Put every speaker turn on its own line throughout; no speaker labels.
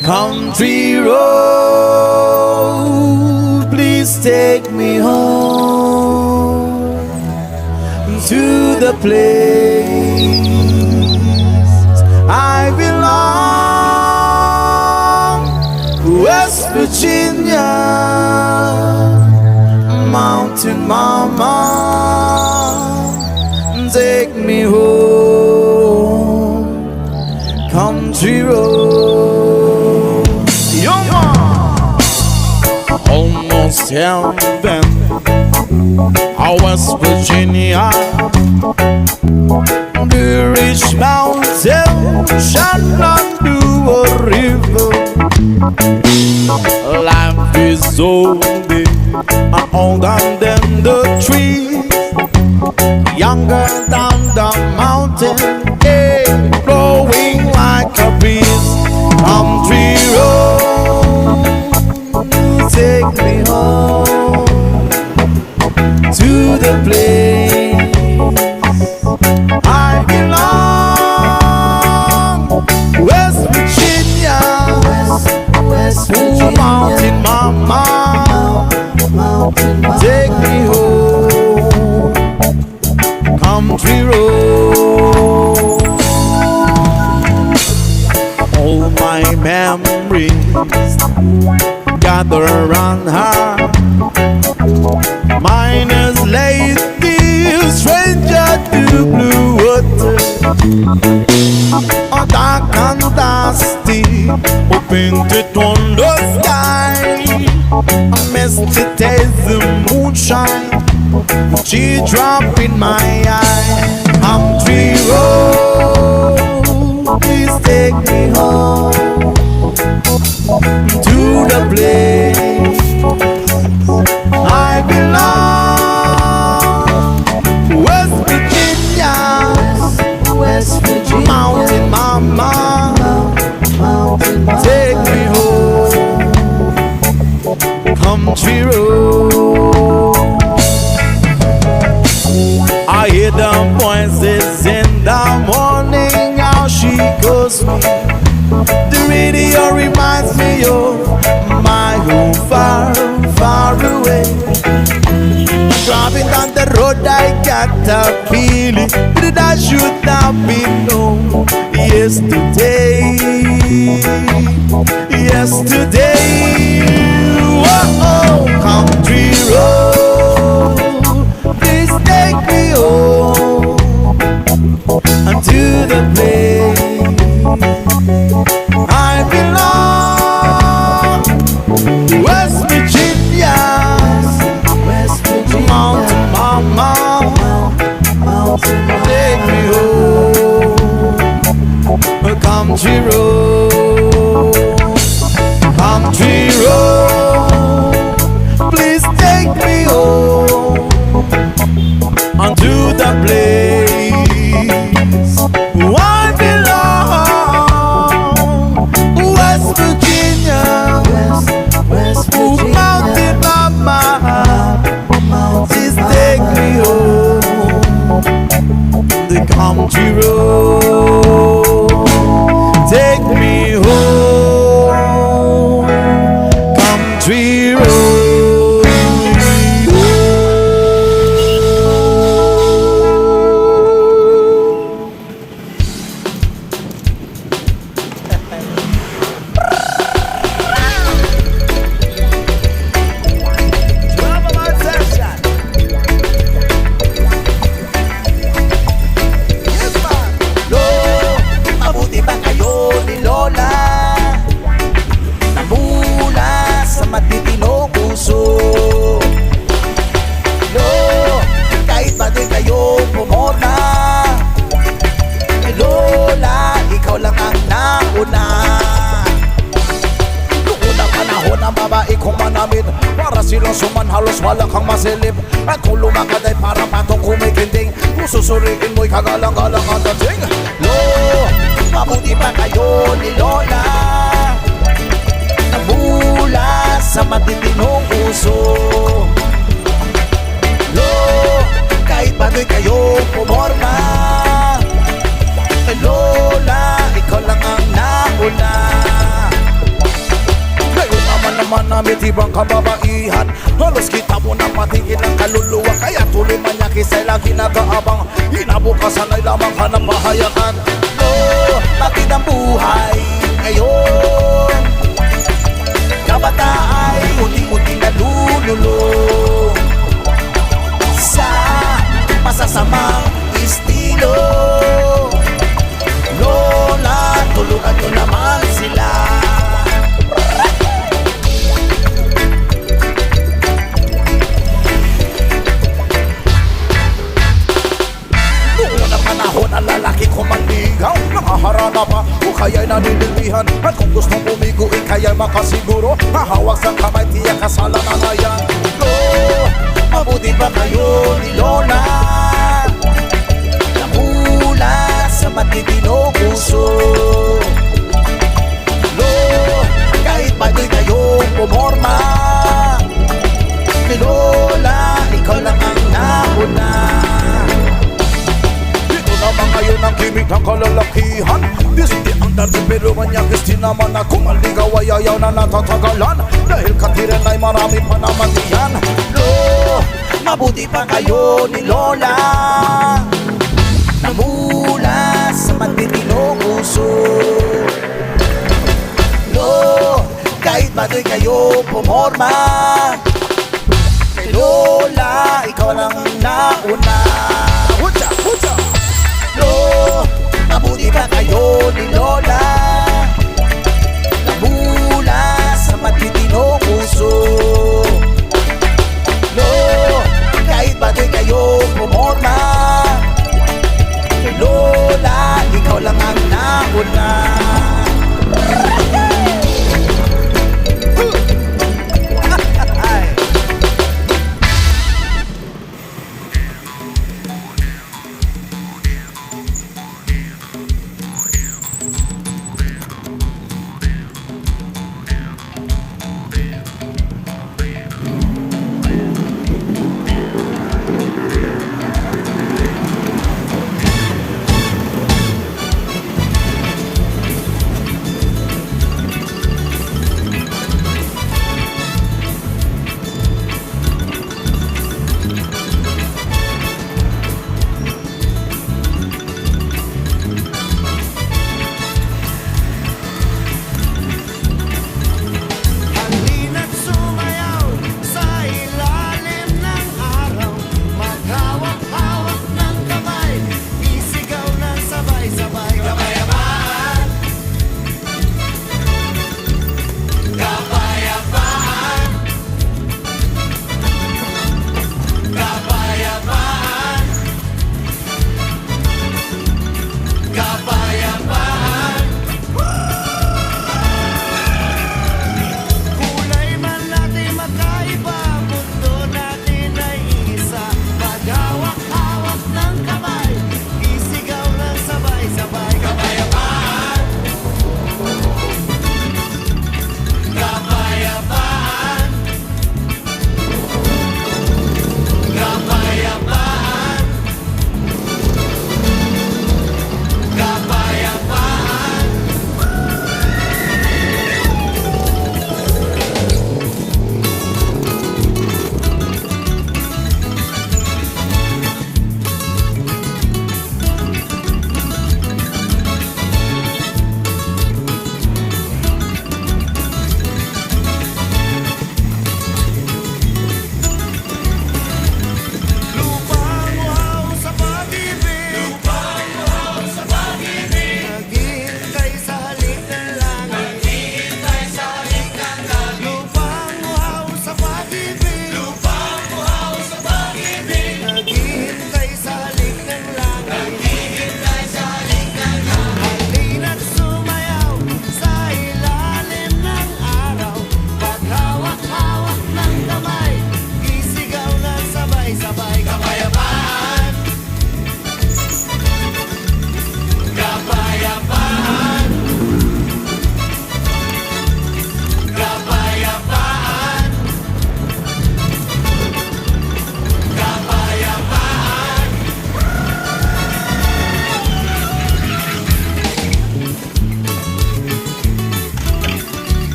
Country road, please take me home to the place I belong. West Virginia, Mountain Mama, take me home. Country road, almost heaven, West Virginia. The rich mountain shall not do a river. Life is so big, older than the trees, younger than the mountain, hey, blowing like a breeze. Country road, take me home to the place I belong. West Virginia, West Virginia. Mountain Mama, take me home. Country road, all my memories gather around her. Mine is lady, stranger to blue water. A dark and dusty, painted on the sky. A misty taste of moonshine, she drop in my eye. Country road, please take me home to the place I belong. West Virginia, West Virginia. Mountain Mama, take me home. Country road, I hear the voices in the morning, how she calls me. The radio reminds me of my home far, far away. Driving down the road I got a feeling that I should not be known. Yesterday, yesterday, oh, country road, please take me home unto the place I belong. West Virginia, West Virginia. Mountain Mama, take me home. A country road, country road, please take me home unto the place I belong. West Virginia, West Virginia. Mountain Mama, please take me home. The country road, take me home. Country road.
Para silang suman halos wala kang masilip. At kung lumakad ay para patong kumikinting, kung susuriin mo'y kagalang-galang ang dating. Lo, mabuti pa kayo ni Lola, namula sa matitinong puso. Lo, kahit pano'y kayo pumorma, Lola, ikaw lang ang nauna. na may tibang kababaihan. Halos kita mo na patingin ang kaluluwa, kaya tuloy manyaki sa'y lagi nag-aabang. Inabukasan ay lamang hanap mahayakan. Oh, bakit ang buhay ngayon? Kabata ay unti-unti nalululong sa masasamang estilo. Lola, tulungan nyo naman sila. Noong unang panahon ang lalaki ko manligaw, nakaharana pa o kaya'y naninilbihan. At kung gustong pumigo, kaya'y makasiguro. Hahawak sa kamay, tiyak kasalanan na yan. Oh, mabuti ba kayo ni Lola? Namula sa matitinong puso. Lo, kahit bagoy kayong pumorma, ni Lola, ikaw lang ang nauna. Ito naman ngayon ang kimik ng kalalakihan. Disiti ang dati pero manyakis din naman na kung maligaw ay ayaw na natatagalan. Dahil katiran ay marami pa naman diyan. Lo, mabuti pa kayo ni Lola. Namula sa matitinong puso. Lo, kahit badoy kayo pumorma, kay Lola, ikaw lang nauna. Hucha, hucha. Lo, mabuti pa kayo ni Lola. Namula sa matitinong puso. Lo, kahit badoy kayo pumorma, kay Lola, ikaw lang ang nauna.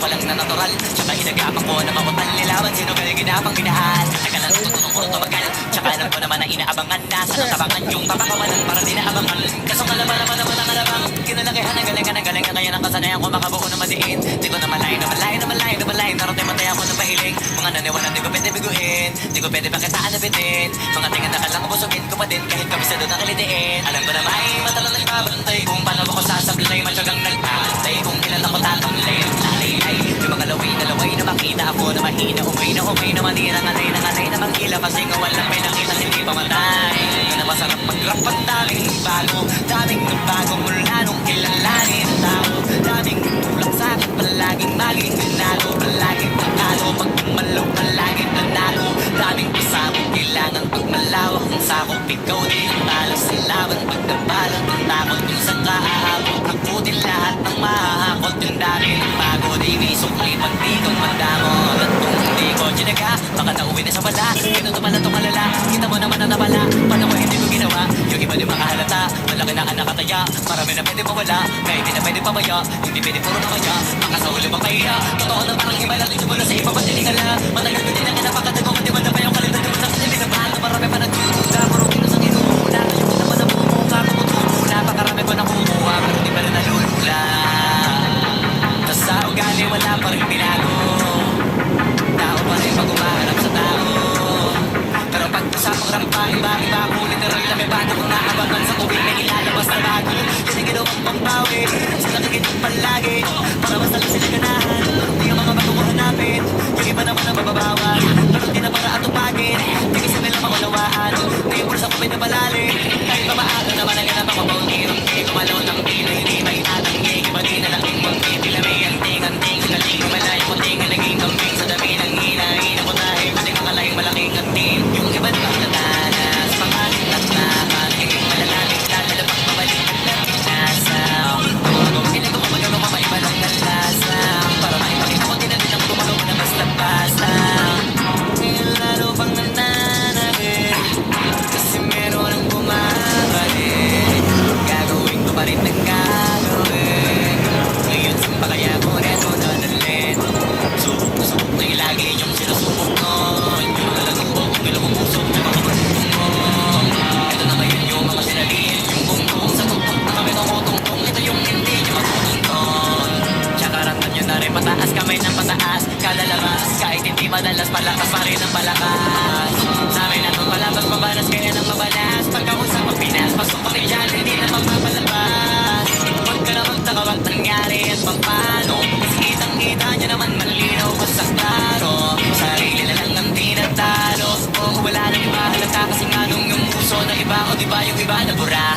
lang na natural. Tsaka inagapan ko na makutan nilaban. Sino galing ginapang minahal. Tagal lang tutulong ko tumagal. Tsaka alam ko naman na inaabangan na. Sa natabangan yung papakawalan para di naabangan. Kaso naman ang alabang. Kinalakihan ang galing kaya nakasanayan ko makabuo na madiin. Di ko na malayo. Narating matay ako ng pahiling. Mga naniwalang di ko pwede biguin. Di ko pwede pakitaan na bitin. Mga tingin na kalang busugin ko pa din. Kahit kabisado na kalitiin. Alam ko na may matalang nagbabantay. Kung paano ako sasablay. Matyagang nagpapantay. Kung ilan ako tatamlay. Naglalay. Yung mga laway na makita ako na mahina. Umay na manira. Ngalay na mangkila. Kasi nga walang may nakita hindi pamatay. Yun na masarap mag-rap ang daming bago. Daming bago mula nung kilalanin ang tao. Daming tulak sa'kin palaging maging binalo. Palaging pagkalo. Pag tumalaw palaging nanalo. Daming pasabog kailangan pagmalawak ang sakop. Ikaw din ang talo sa laban. Pag nabalot ang takot yung saan ka aabot. Ako din lahat ng mahahakot. Yung dami ng bago. Di may sukli pag di kong mandamot. At kung hindi ko tinaga baka nauwi na sa wala. Kinutupan na itong kalala. Kita mo naman na nabala. Paano ko hindi ko ginawa? Yung iba di makahalata. Malaki na nakataya. Marami na pwede mawala. Kaya hindi na pwede pamaya. Hindi pwede puro na kaya. Baka sa huli bang kaya. Totoo na parang iba lang. Ito mo na sa iba pati ka na. Matagal ko din ang kinapakatago. Hindi mo na pa yung kalita. Di mo na kasi binabahan. Marami pa nagtutula. Puro kinos ang inuuna. Yung kita mo na bumuka. Kumutula. Pakarami ko na kumuha. Pero di pa rin nalulula. Tas sa ugali wala pa rin binago. Tao pa rin pag umahanap sa tao. Pero pag usapang rampa, iba kulit na rin na may bago kung naabangan sa tubig may ilalabas na bago. Yan ang ginawang pangbawi, sila kagitin palagi. Para basta lang sila ganahan, di ang mga bago mo hanapin. Yung iba naman ang mababawal, pero di na para atupagin. Di kasi nila makunawaan, di yung pulsa ko may napalalim. Kahit pa maaga naman ang ganap ako paunti-unti. Kumalaw ng tila, hindi may tatanggi. Iba di na laking mangki, tila may anting-anting. Sinaling malayo ko tinga, naging kambing sa dami ng hinahin. Ako dahil ko tinga kalayong malaking kantin. Yung iba naman natanas, pangalit at naman. Hinging malalamig, lalabang pabalik at nasa. Tumagong sila ko kumagano ka maiba ng nalasa. Para maipakita ko din ang tumagaw na basta-basta. Lalo pang nananabik, kasi meron ang bumabalik. Gagawin ko pa rin ng gagawin. Ngayon saan pa kaya ko neto dadalhin? Subok na lagi yung sinusubok ko. Yung mga lagubo kung ilong puso na mga bantong mo. Ito na ngayon yung mga sinalihin. Yung bungkong sa tungkong na kami nakutungkong. Ito yung hindi nyo matutungkong. Tsaka ramdam nyo na rin pataas kamay ng pataas. Kalalabas kahit hindi madalas palakas pa rin ang palakas. Sa amin natong palabas mabalas kaya nang mabalas. Pagkausap ang Pinas pasok kami dyan hindi na magpapalabas. Huwag ka na magtaka wag nangyari at pampano. Kasi kitang-kita nyo naman malinaw basta klaro. Sarili na lang ang tinatalo. O wala nang iba halata kasi nga nung yung puso na iba o diba yung iba na bura.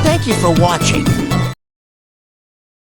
Thank you for watching.